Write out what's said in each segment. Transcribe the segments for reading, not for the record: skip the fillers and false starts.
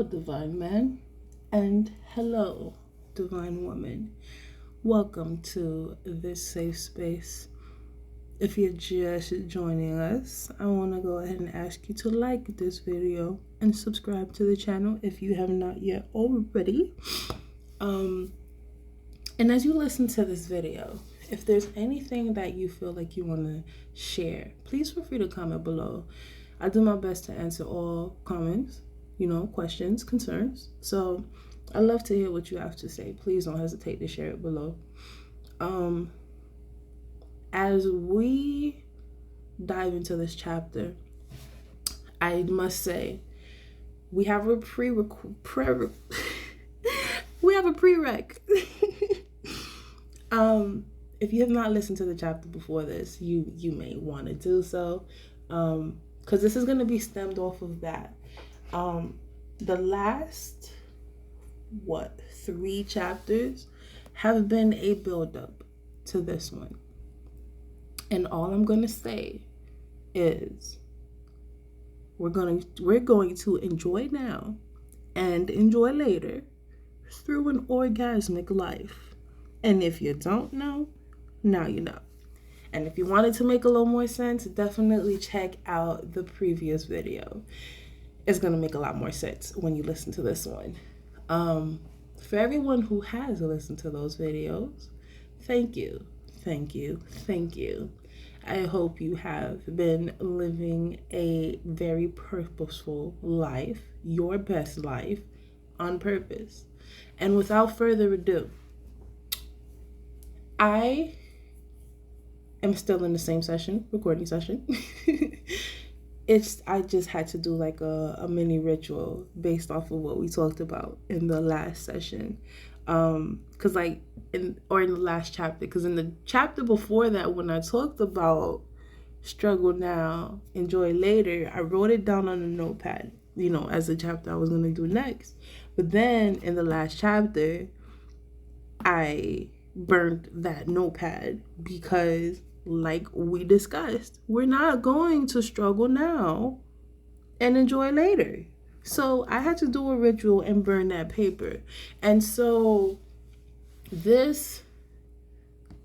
Hello, divine man, and hello, divine woman. Welcome to this safe space. If you're just joining us, I want to go ahead and ask you to like this video and subscribe to the channel if you have not yet already. And as you listen to this video, if there's anything that you feel like you want to share, please feel free to comment below. I do my best to answer all comments, questions, concerns. So I love to hear what you have to say. Please don't hesitate to share it below. As we dive into this chapter, I must say we have a prereq. If you have not listened to the chapter before this, you may want to do so, because this is going to be stemmed off of that. The last 3 chapters have been a build-up to this one, and all I'm going to say is we're going to enjoy now and enjoy later through an orgasmic life. And if you don't know, now you know. And if you wanted to make a little more sense, definitely check out the previous video. It's going to make a lot more sense when you listen to this one. For everyone who has listened to those videos, thank you. I hope you have been living a very purposeful life, your best life, on purpose. And without further ado, I am still in the same recording session. I just had to do like a mini ritual based off of what we talked about in the last session. Cause in the last chapter, because in the chapter before that, when I talked about struggle now, enjoy later, I wrote it down on a notepad, as the chapter I was going to do next. But then in the last chapter, I burned that notepad because, like we discussed, we're not going to struggle now and enjoy later. So I had to do a ritual and burn that paper. And so this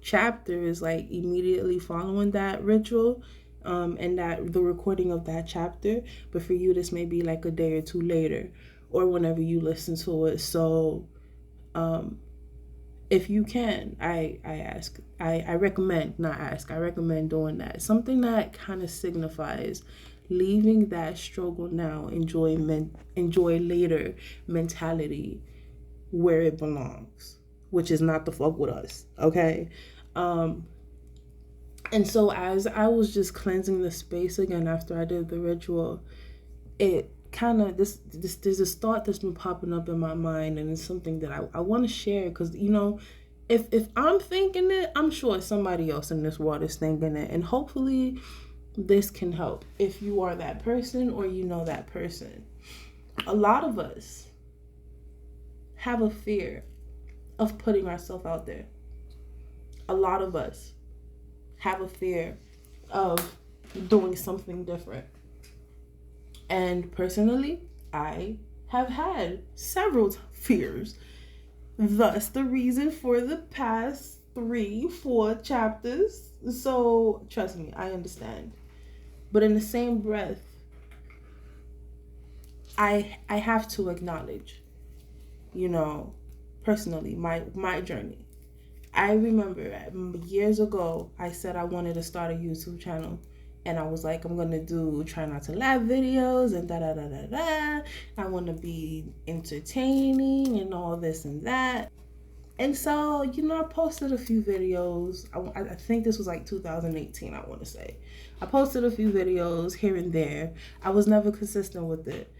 chapter is like immediately following that ritual, and that the recording of that chapter. But for you, this may be like a day or two later, or whenever you listen to it. So if you can, I recommend doing that. Something that kind of signifies leaving that struggle now, enjoy later mentality where it belongs, which is not the fuck with us, okay? And so as I was just cleansing the space again after I did the ritual, it kind of there's this thought that's been popping up in my mind, and it's something that I want to share, because if I'm thinking it, I'm sure somebody else in this world is thinking it, and hopefully this can help if you are that person or that person. A lot of us have a fear of putting ourselves out there. A lot of us have a fear of doing something different. And personally, I have had several fears. Thus, the reason for the past 3-4 chapters. So, trust me, I understand. But in the same breath, I have to acknowledge, personally, my journey. I remember years ago, I said I wanted to start a YouTube channel. And I was like, I'm going to try not to laugh videos and da-da-da-da-da. I want to be entertaining and all this and that. And so, I posted a few videos. I think this was like 2018, I want to say. I posted a few videos here and there. I was never consistent with it.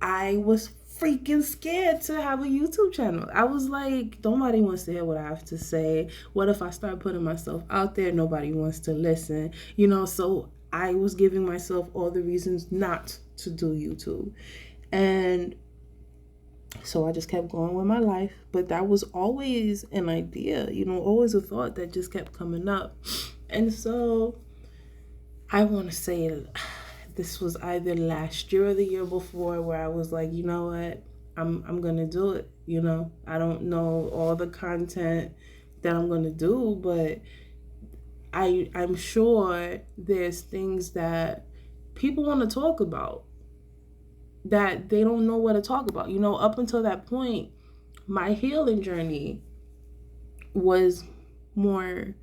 I was freaking scared to have a YouTube channel. I was like, nobody wants to hear what I have to say. What if I start putting myself out there? Nobody wants to listen. So I was giving myself all the reasons not to do YouTube. And so I just kept going with my life. But that was always an idea, always a thought that just kept coming up. And so I want to say this was either last year or the year before, where I was like, you know what? I'm gonna do it. You know, I don't know all the content that I'm gonna do, but I'm sure there's things that people want to talk about that they don't know what to talk about. You know, up until that point, my healing journey was more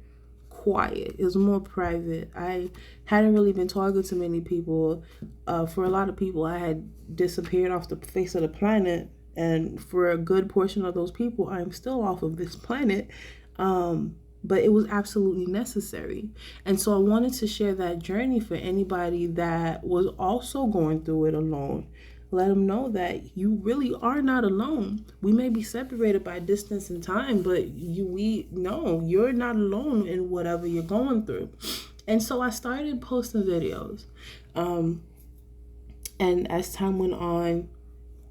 quiet. It was more private. I hadn't really been talking to many people. For a lot of people, I had disappeared off the face of the planet. And for a good portion of those people, I'm still off of this planet. But it was absolutely necessary. And so I wanted to share that journey for anybody that was also going through it alone. Let them know that you really are not alone. We may be separated by distance and time, but we know you're not alone in whatever you're going through. And so I started posting videos. And as time went on,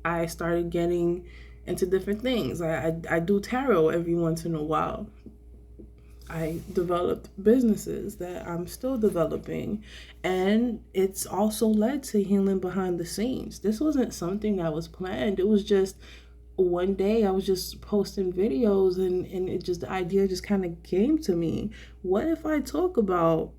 I started getting into different things. I do tarot every once in a while. I developed businesses that I'm still developing, and it's also led to healing behind the scenes. This wasn't something that was planned. It was just one day I was just posting videos, and it just, the idea just kind of came to me. What if I talk about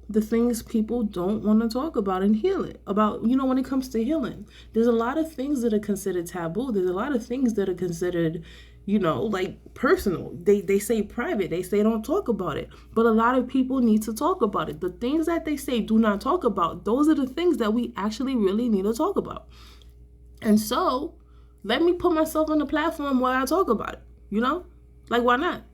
the things people don't want to talk about in healing? About, you know, when it comes to healing, there's a lot of things that are considered taboo. There's a lot of things that are considered, you know, like personal. They say private. They say don't talk about it. But a lot of people need to talk about it. The things that they say do not talk about, those are the things that we actually really need to talk about. And so let me put myself on the platform where I talk about it, you know? Like, why not?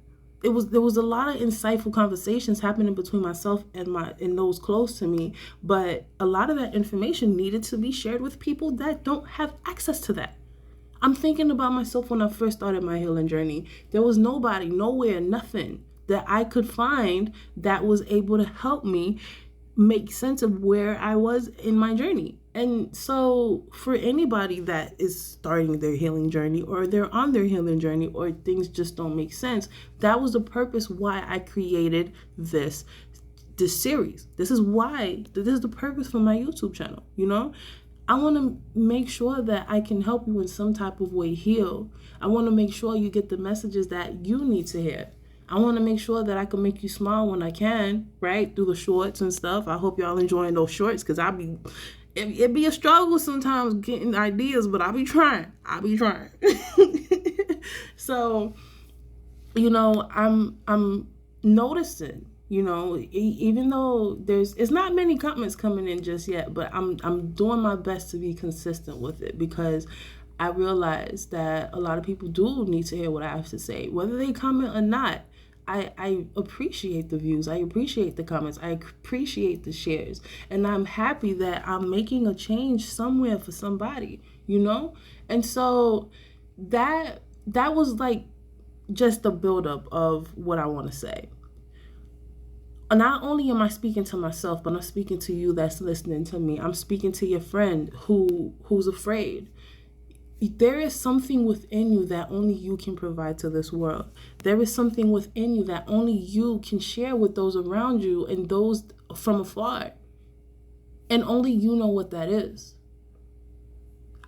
There was a lot of insightful conversations happening between myself and those close to me, but a lot of that information needed to be shared with people that don't have access to that. I'm thinking about myself when I first started my healing journey. There was nobody, nowhere, nothing that I could find that was able to help me make sense of where I was in my journey. And so for anybody that is starting their healing journey, or they're on their healing journey, or things just don't make sense, that was the purpose why I created this series. This is the purpose for my YouTube channel, you know? I want to make sure that I can help you in some type of way heal. I want to make sure you get the messages that you need to hear. I want to make sure that I can make you smile when I can, right? Through the shorts and stuff. I hope y'all enjoying those shorts, because it be a struggle sometimes getting ideas, but I'll be trying. So, you know, I'm noticing, you know, even though it's not many comments coming in just yet, but I'm doing my best to be consistent with it, because I realize that a lot of people do need to hear what I have to say, whether they comment or not. I appreciate the views. I appreciate the comments. I appreciate the shares. And I'm happy that I'm making a change somewhere for somebody, you know? And so that was like just the buildup of what I want to say. Not only am I speaking to myself, but I'm speaking to you that's listening to me. I'm speaking to your friend who's afraid. There is something within you that only you can provide to this world. There is something within you that only you can share with those around you and those from afar. And only you know what that is.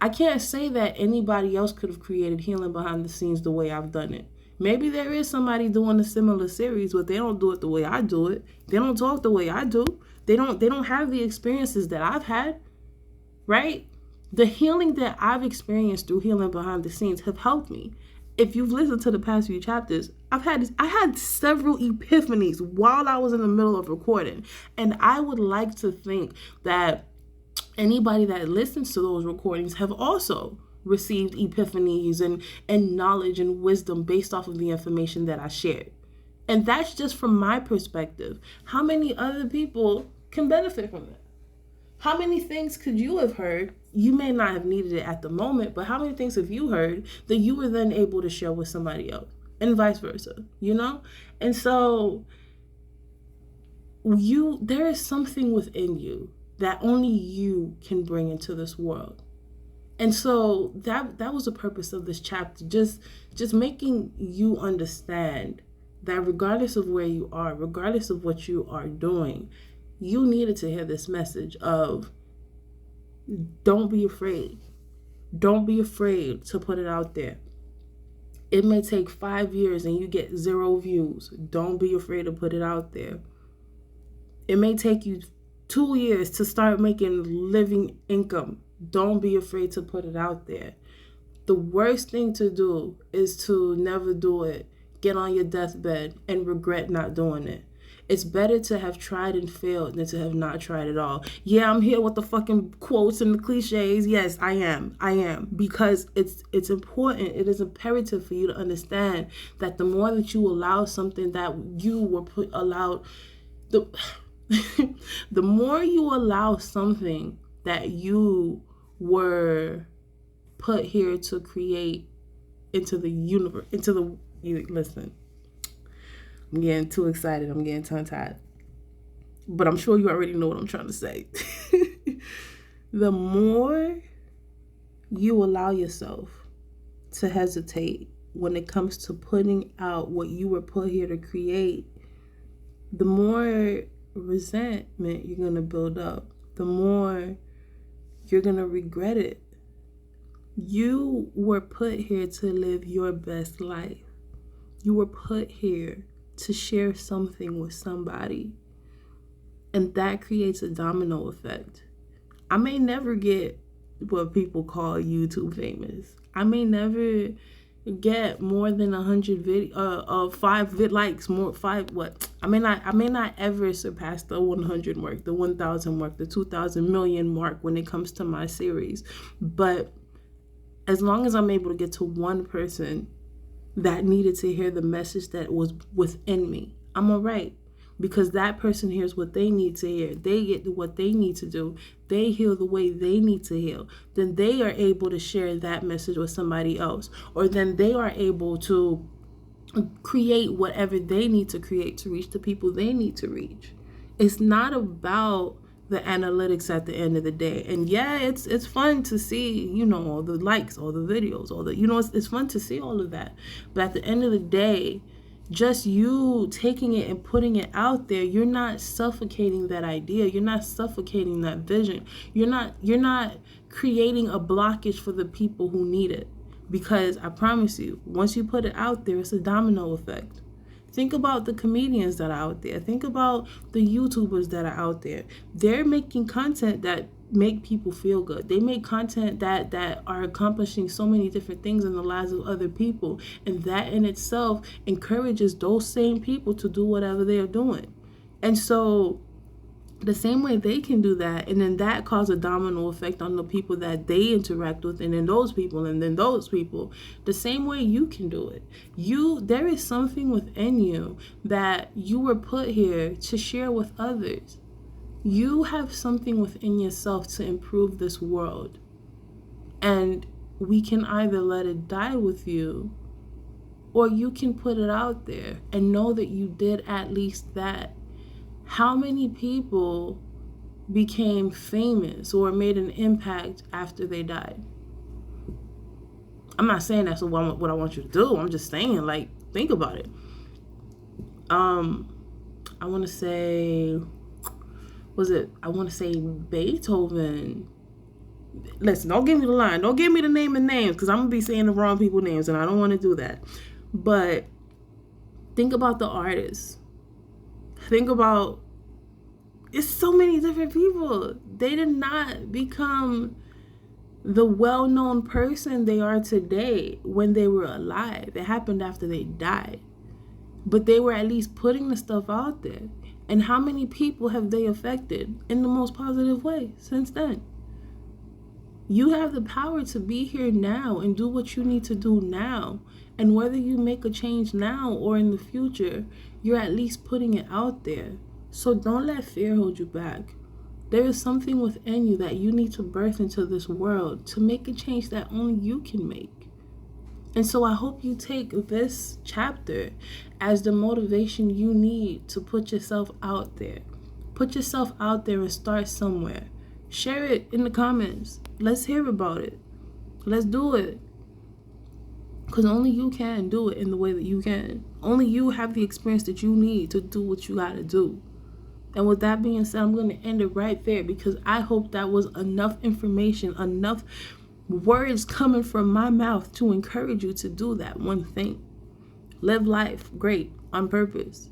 I can't say that anybody else could have created healing behind the scenes the way I've done it. Maybe there is somebody doing a similar series, but they don't do it the way I do it. They don't talk the way I do. They don't have the experiences that I've had, right? The healing that I've experienced through healing behind the scenes have helped me. If you've listened to the past few chapters, I had several epiphanies while I was in the middle of recording. And I would like to think that anybody that listens to those recordings have also received epiphanies and knowledge and wisdom based off of the information that I shared. And that's just from my perspective. How many other people can benefit from that? How many things could you have heard? You may not have needed it at the moment, but how many things have you heard that you were then able to share with somebody else, and vice versa, you know? And so there is something within you that only you can bring into this world. And so that was the purpose of this chapter, just making you understand that regardless of where you are, regardless of what you are doing, you needed to hear this message of don't be afraid. Don't be afraid to put it out there. It may take 5 years and you get 0 views. Don't be afraid to put it out there. It may take you 2 years to start making living income. Don't be afraid to put it out there. The worst thing to do is to never do it, get on your deathbed, and regret not doing it. It's better to have tried and failed than to have not tried at all. Yeah, I'm here with the fucking quotes and the cliches. Yes, I am. Because it's important. It is imperative for you to understand that the more that you allow something that you were allowed, the the more you allow something that you were put here to create into the universe, listen, I'm getting too excited. I'm getting tongue-tied. But I'm sure you already know what I'm trying to say. The more you allow yourself to hesitate when it comes to putting out what you were put here to create, the more resentment you're going to build up. The more you're going to regret it. You were put here to live your best life. You were put here to share something with somebody. And that creates a domino effect. I may never get what people call YouTube famous. I may never get more than 100 likes, more 5 what? I may not ever surpass the 100 mark, the 1,000 mark, the 2,000 million mark when it comes to my series. But as long as I'm able to get to one person that needed to hear the message that was within me, I'm all right. Because that person hears what they need to hear. They get what they need to do. They heal the way they need to heal. Then they are able to share that message with somebody else. Or then they are able to create whatever they need to create to reach the people they need to reach. It's not about the analytics at the end of the day. And yeah, it's fun to see, all the likes, all the videos, all the, it's fun to see all of that. But at the end of the day, just you taking it and putting it out there, you're not suffocating that idea. You're not suffocating that vision. You're not creating a blockage for the people who need it. Because I promise you, once you put it out there, it's a domino effect. Think about the comedians that are out there. Think about the YouTubers that are out there. They're making content that make people feel good. They make content that are accomplishing so many different things in the lives of other people. And that in itself encourages those same people to do whatever they're doing. And so the same way they can do that, and then that causes a domino effect on the people that they interact with, and then those people, and then those people. The same way you can do it. There is something within you that you were put here to share with others. You have something within yourself to improve this world. And we can either let it die with you, or you can put it out there and know that you did at least that. How many people became famous or made an impact after they died? I'm not saying that's what I want you to do. I'm just saying, think about it. I want to say, Beethoven. Listen, don't give me the line. Don't give me the name and names, because I'm going to be saying the wrong people's names, and I don't want to do that. But think about the artists. Think about, it's so many different people. They did not become the well-known person they are today when they were alive. It happened after they died. But they were at least putting the stuff out there. And how many people have they affected in the most positive way since then? You have the power to be here now and do what you need to do now. And whether you make a change now or in the future, you're at least putting it out there. So don't let fear hold you back. There is something within you that you need to birth into this world to make a change that only you can make. And so I hope you take this chapter as the motivation you need to put yourself out there. Put yourself out there and start somewhere. Share it in the comments. Let's hear about it. Let's do it. Because only you can do it in the way that you can. Only you have the experience that you need to do what you got to do. And with that being said, I'm going to end it right there, because I hope that was enough information, enough words coming from my mouth to encourage you to do that one thing. Live life great on purpose.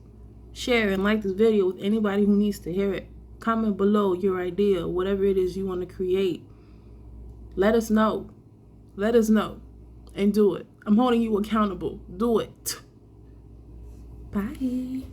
Share and like this video with anybody who needs to hear it. Comment below your idea, whatever it is you want to create. Let us know. Let us know. And do it. I'm holding you accountable. Do it. Bye.